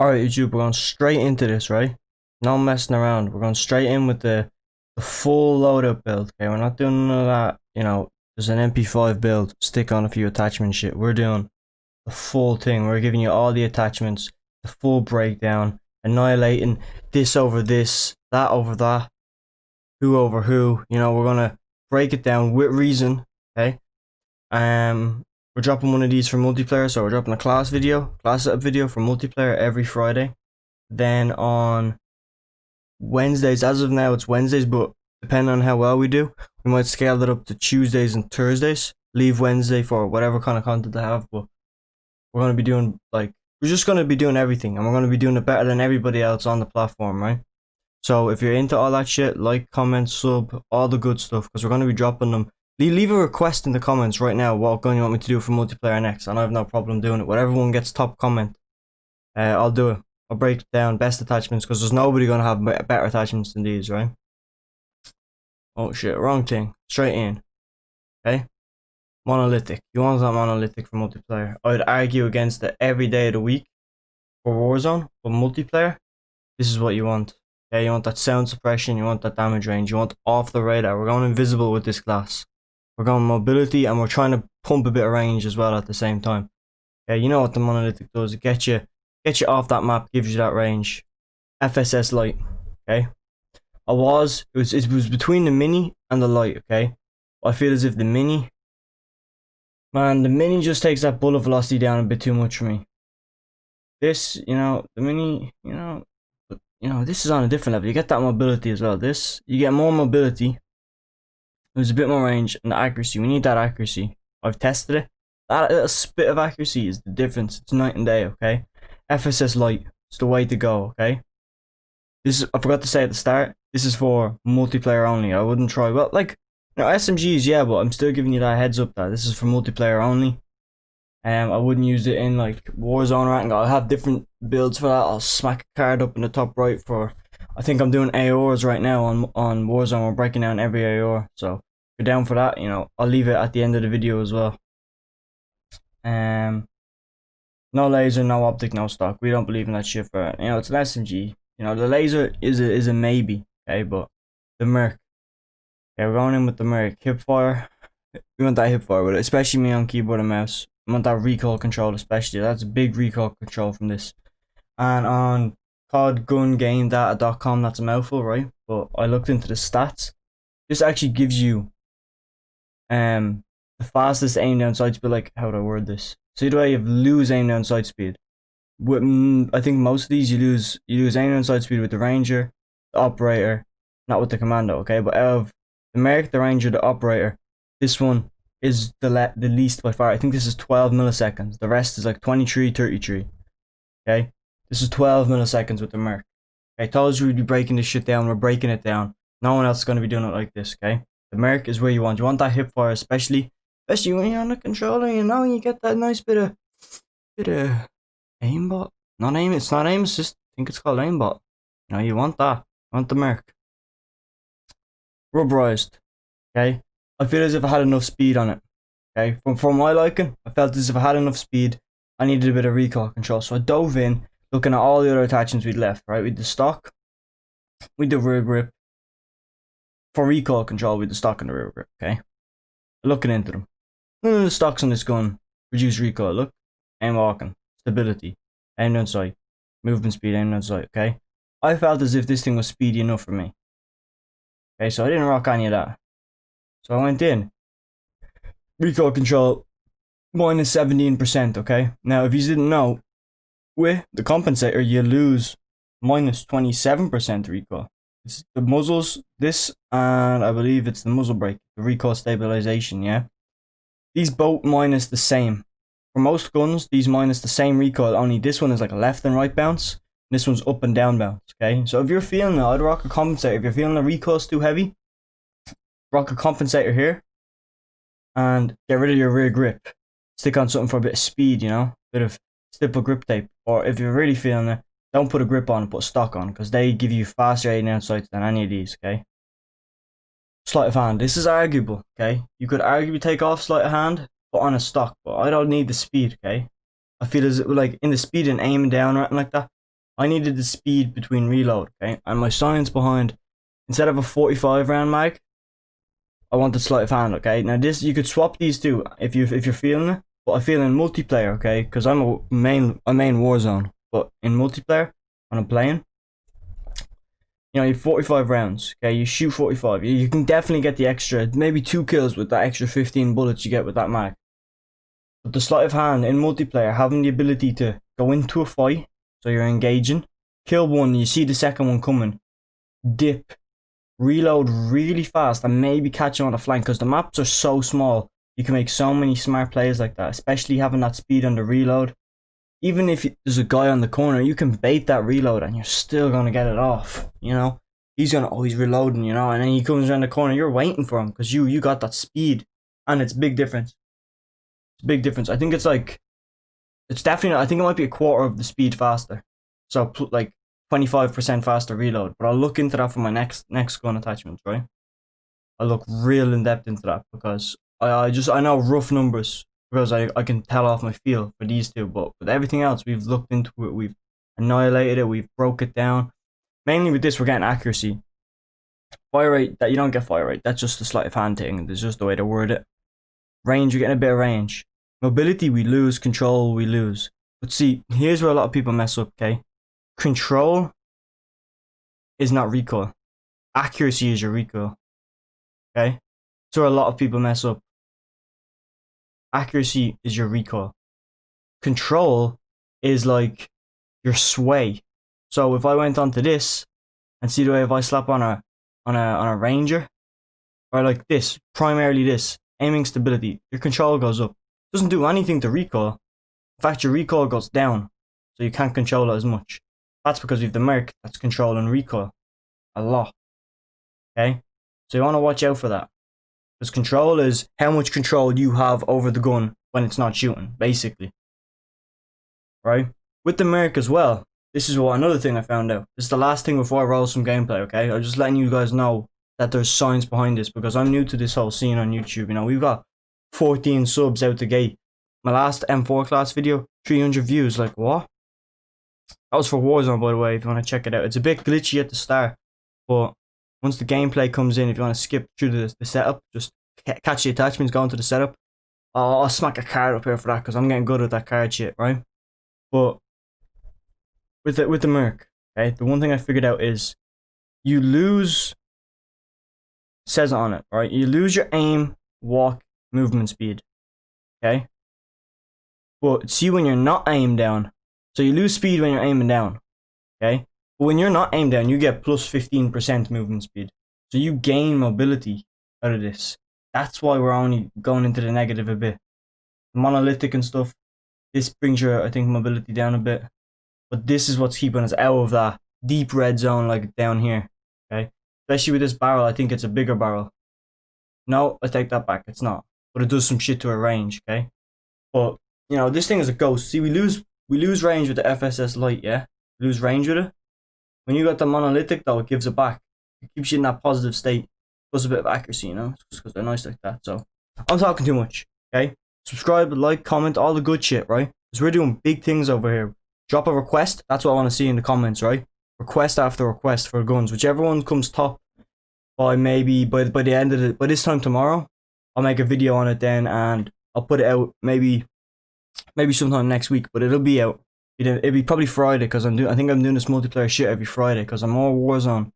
Alright, YouTube, we're going straight into this, right? No messing around. We're going straight in with the full loadout build, okay? We're not doing none of that, there's an MP5 build, stick on a few attachment shit. We're doing the full thing. We're giving you all the attachments, the full breakdown, annihilating this over this, that over that, who over who. We're gonna break it down with reason, okay? We're dropping one of these for multiplayer, so we're dropping a class setup video for multiplayer every Friday. Then on Wednesdays, as of now it's Wednesdays, but depending on how well we do, we might scale it up to Tuesdays and Thursdays. Leave Wednesday for whatever kind of content I have, but we're gonna be doing we're just gonna be doing everything, and we're gonna be doing it better than everybody else on the platform, right? So if you're into all that shit, like, comment, sub, all the good stuff, because we're gonna be dropping them. Leave a request in the comments right now what gun you want me to do for multiplayer next, and I have no problem doing it. Whatever one gets top comment, I'll do it. I'll break down best attachments, because there's nobody gonna have better attachments than these, right? Oh shit, wrong thing. Straight in. Okay? Monolithic. You want that monolithic for multiplayer. I'd argue against it every day of the week for Warzone, but multiplayer, this is what you want. Okay, you want that sound suppression, you want that damage range, you want off the radar. We're going invisible with this class. We're going mobility, and we're trying to pump a bit of range as well at the same time. Okay, you know what the monolithic does? It gets you off that map, gives you that range. FSS light. Okay, it was between the mini and the light. Okay, I feel as if the mini just takes that bullet velocity down a bit too much for me. This, the mini, this is on a different level. You get that mobility as well. This, you get more mobility. There's a bit more range and accuracy. We need that accuracy. I've tested it. That little bit of accuracy is the difference. It's night and day, okay? FSS light. It's the way to go, okay? This is, I forgot to say at the start, this is for multiplayer only. I wouldn't try, well, SMGs, yeah, but I'm still giving you that heads up that this is for multiplayer only. I wouldn't use it in Warzone or anything. I'll have different builds for that. I'll smack a card up in the top right for, I think I'm doing AORs right now on Warzone. We're breaking down every AOR, so if you're down for that, I'll leave it at the end of the video as well. No laser, no optic, no stock. We don't believe in that shit for it. It's an SMG. The laser is a maybe, okay, but the Merc. Okay, we're going in with the Merc. Hipfire. We want that hipfire with it, especially me on keyboard and mouse. I want that recoil control, especially. That's a big recoil control from this. And on codgungame.com, that's a mouthful, right? But I looked into the stats. This actually gives you the fastest aim down sight speed. How do I word this? So either way, you lose aim down sight speed. With, I think most of these you lose aim down sight speed with the Ranger, the Operator, not with the Commando, okay? But out of the Merc, the Ranger, the Operator, this one is the least by far. I think this is 12 milliseconds. The rest is 23, 33. Okay? This is 12 milliseconds with the Merc. Okay, I told you we'd be breaking this shit down. We're breaking it down. No one else is going to be doing it like this, okay? The Merc is where you want. You want that hipfire, especially when you're on the controller, you get that nice bit of aimbot. Not aim, it's not aim assist. I think it's called aimbot. You want that. You want the Merc. Rubberized. Okay? I feel as if I had enough speed on it. Okay? For my liking, I felt as if I had enough speed. I needed a bit of recoil control. So I dove in, looking at all the other attachments we'd left, right? With the stock, with the rear grip. For recoil control, with the stock and the rear grip, okay? Looking into them. None of the stocks on this gun reduce recoil. Look. Aim walking. Stability. Aim down sight. Movement speed, aim down sight, okay? I felt as if this thing was speedy enough for me. Okay, so I didn't rock any of that. So I went in. Recoil control, minus 17%, okay? Now, if you didn't know, with the compensator, you lose minus 27% recoil. It's the muzzles, this, and I believe it's the muzzle brake, the recoil stabilization, yeah? These both minus the same. For most guns, these minus the same recoil, only this one is a left and right bounce, and this one's up and down bounce, okay? So if you're feeling it, I'd rock a compensator. If you're feeling the recoil's too heavy, rock a compensator here, and get rid of your rear grip. Stick on something for a bit of speed, bit of stipple grip tape. Or if you're really feeling it, don't put a grip on, put stock on, because they give you faster aim down sights than any of these, okay? Sleight of hand, this is arguable, okay? You could arguably take off sleight of hand, but on a stock, but I don't need the speed, okay? I feel as in the speed and aiming down or anything like that, I needed the speed between reload, okay? And my science behind, instead of a 45 round mag, I wanted sleight of hand, okay? Now this, you could swap these two if you're feeling it, but I feel in multiplayer, okay? Because I'm a main Warzone, but in multiplayer, when I'm playing, you know, you have 45 rounds, okay? You shoot 45. You can definitely get the extra, maybe 2 kills with that extra 15 bullets you get with that mag. But the sleight of hand in multiplayer, having the ability to go into a fight, so you're engaging, kill one, you see the second one coming, dip, reload really fast, and maybe catch him on the flank, because the maps are so small. You can make so many smart plays like that, especially having that speed on the reload. Even if there's a guy on the corner, you can bait that reload and you're still going to get it off, you know? He's going to always reloading, you know? And then he comes around the corner, you're waiting for him because you got that speed. And it's big difference. It's a big difference. I think it's like, it's definitely, I think it might be a quarter of the speed faster. So like 25% faster reload. But I'll look into that for my next gun attachments, right? I'll look real in depth into that because I know rough numbers. Because I can tell off my feel for these two, but with everything else, we've looked into it, we've annihilated it, we've broke it down. Mainly with this, we're getting accuracy. Fire rate, that you don't get fire rate, that's just a sleight of hand thing, there's just the way to word it. Range, you're getting a bit of range. Mobility, we lose. Control, we lose. But see, here's where a lot of people mess up, okay? Control is not recoil. Accuracy is your recoil, okay? So a lot of people mess up. Accuracy is your recoil. Control is like your sway. So if I went onto this and see the way if I slap on a ranger, or like this, primarily this, aiming stability, your control goes up. It doesn't do anything to recoil. In fact, your recoil goes down, so you can't control it as much. That's because we have the merc that's controlling recoil a lot. Okay, so you want to watch out for that. Because control is how much control you have over the gun when it's not shooting, basically. Right? With the merc as well, this is another thing I found out. This is the last thing before I roll some gameplay, okay? I'm just letting you guys know that there's science behind this because I'm new to this whole scene on YouTube. You know, we've got 14 subs out the gate. My last M4 class video, 300 views. Like, what? That was for Warzone, by the way, if you want to check it out. It's a bit glitchy at the start, but once the gameplay comes in, if you want to skip through the setup, just catch the attachments, go into the setup. I'll smack a card up here for that because I'm getting good at that card shit, right? But with the merc, okay, the one thing I figured out is you lose, it says on it, right? You lose your aim, walk, movement speed, okay? But see when you're not aimed down, so you lose speed when you're aiming down, okay? But when you're not aimed down, you get plus 15% movement speed. So you gain mobility out of this. That's why we're only going into the negative a bit. Monolithic and stuff, this brings your, I think, mobility down a bit. But this is what's keeping us out of that deep red zone like down here. Okay? Especially with this barrel, I think it's a bigger barrel. No, I take that back, it's not. But it does some shit to a range, okay? But, you know, this thing is a ghost. See, we lose range with the FSS Lite, yeah? We lose range with it. When you got the monolithic though, it gives it back. It keeps you in that positive state. Plus a bit of accuracy, you know, just because they're nice like that. So I'm talking too much, okay? Subscribe, like, comment, all the good shit, right? Because we're doing big things over here. Drop a request. That's what I want to see in the comments, right? Request after request for guns. Whichever one comes top by maybe by the end of by this time tomorrow, I'll make a video on it then, and I'll put it out maybe sometime next week. But it'll be out. It'll be probably Friday because I think I'm doing this multiplayer shit every Friday because I'm more Warzone.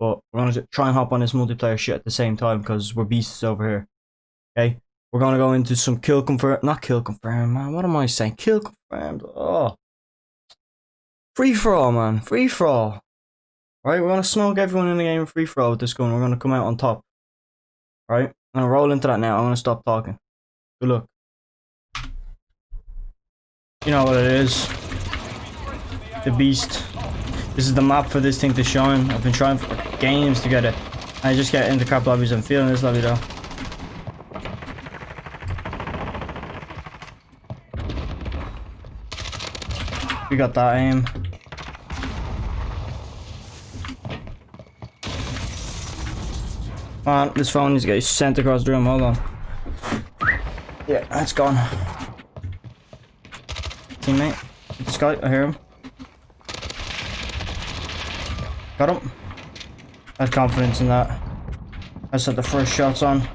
But we're going to try and hop on this multiplayer shit at the same time because we're beasts over here. Okay? We're going to go into some kill confirm. Not kill confirm, man. What am I saying? Kill confirmed. Oh. Free for all, man. Free for all. Right? We're going to smoke everyone in the game free for all with this gun. We're going to come out on top. Right? I'm going to roll into that now. I'm going to stop talking. Good luck. You know what it is. The beast. This is the map for this thing to shine. I've been trying for games to get it. I just get into crap lobbies. I'm feeling this lobby though. We got that aim. Come on, this phone needs to get sent across the room. Hold on. Yeah, that's gone. Teammate. This guy, I hear him. Got him. I had confidence in that. I set the first shots on.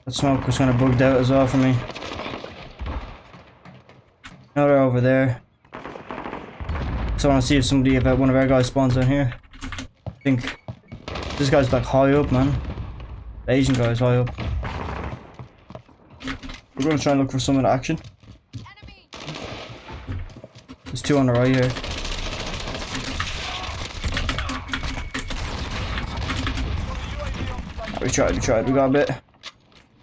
That smoke was kind of bugged out as well for me. Now they're over there. So I want to see if somebody, if one of our guys spawns down here. I think this guy's like high up, man. The Asian guy's high up. We're going to try and look for some of the action. There's two on the right here. We tried, we got a bit.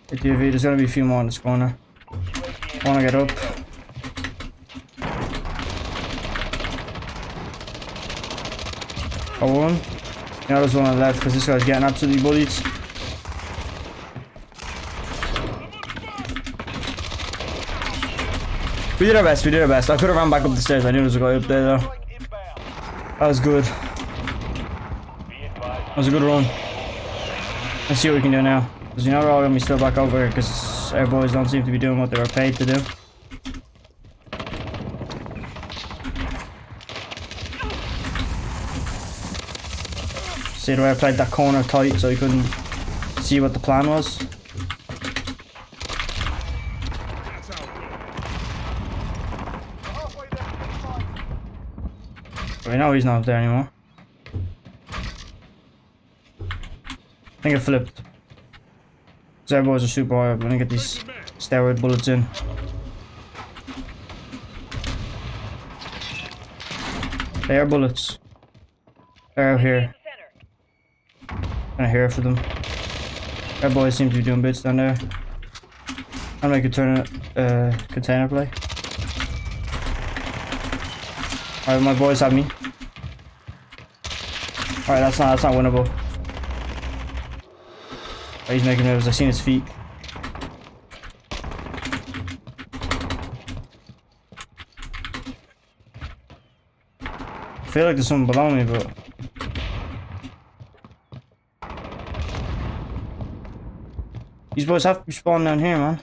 Hit the UAV, there's gonna be a few more in this corner. I wanna get up. Got one. Now there's one on the left because this guy's getting absolutely bullied. We did our best, we did our best. I could have ran back up the stairs, I knew there was a guy up there though. That was good. That was a good run. Let's see what we can do now. Because you know we're all going to be still back over here because our boys don't seem to be doing what they were paid to do. See the way I played that corner tight so he couldn't see what the plan was. But we know he's not up there anymore. I think it flipped. Because our boys are super high up. We're gonna get these steroid bullets in. They are bullets. They're out here. Gonna hear for them. Our boys seem to be doing bits down there. I'm gonna turn container play. Alright, my boys have me. Alright, that's not winnable. Oh, he's making moves. I seen his feet. I feel like there's someone below me, but these boys have to be spawning down here, man.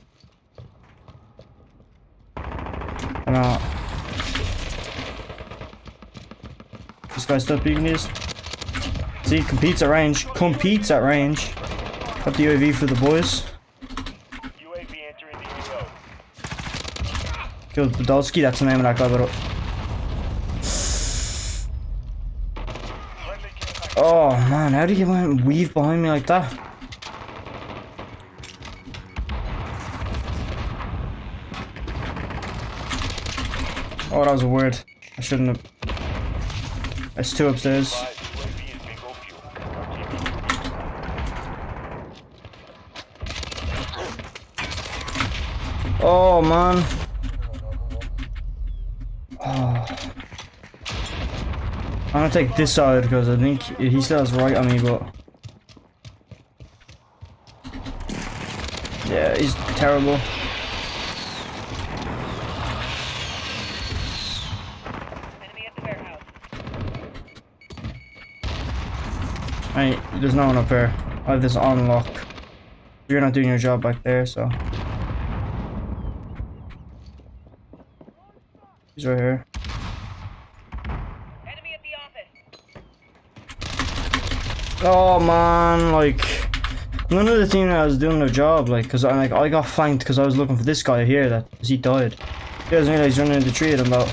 I know. This guy's still peeking these. See, competes at range. Competes at range. Got the UAV for the boys. UAV entering the AO. Killed Podolsky, that's the name of that guy, but oh man, how did you weave behind me like that? Oh, that was weird. I shouldn't have. There's two upstairs. Oh man. Oh. I'm gonna take this side because I think he still has right on me, but yeah, he's terrible. Enemy at the warehouse. Hey, there's no one up here. I have this on lock. You're not doing your job back there, so. He's right here. Enemy at the office. Oh man, like none of the team that was doing their job, like, cause I got flanked because I was looking for this guy here that he died. He doesn't realize he's running into the tree of them though.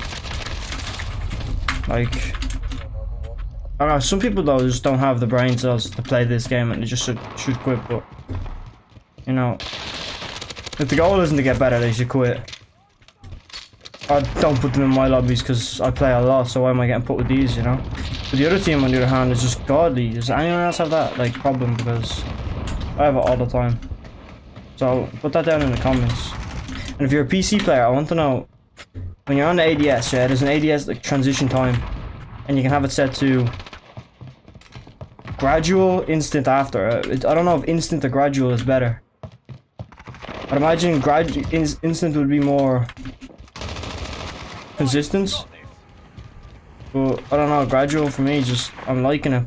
Like, I don't know, some people though just don't have the brain cells to play this game and they just should quit. But you know, if the goal isn't to get better, they should quit. I don't put them in my lobbies because I play a lot, so why am I getting put with these, you know? But the other team on the other hand is just godly. Does anyone else have that like problem? Because I have it all the time. So put that down in the comments. And if you're a PC player, I want to know, when you're on the ADS, yeah, there's an ADS like transition time, and you can have it set to gradual, instant after. I don't know if instant or gradual is better. I'd imagine instant would be more consistent, but I don't know, gradual for me, just I'm liking it.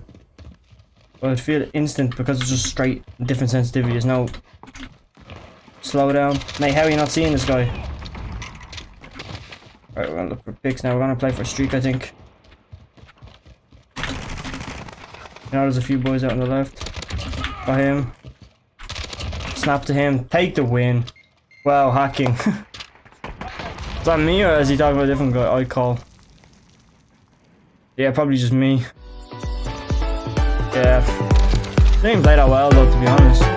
But I feel instant because it's just straight different sensitivity. There's no slowdown. Mate, how are you not seeing this guy? Alright, we're gonna look for picks now. We're gonna play for a streak, I think. You know, there's a few boys out on the left. Got him. Snap to him. Take the win. Wow, hacking. Is that me or is he talking about a different guy? I call. Yeah, probably just me. Yeah. Didn't even play that well though, to be honest.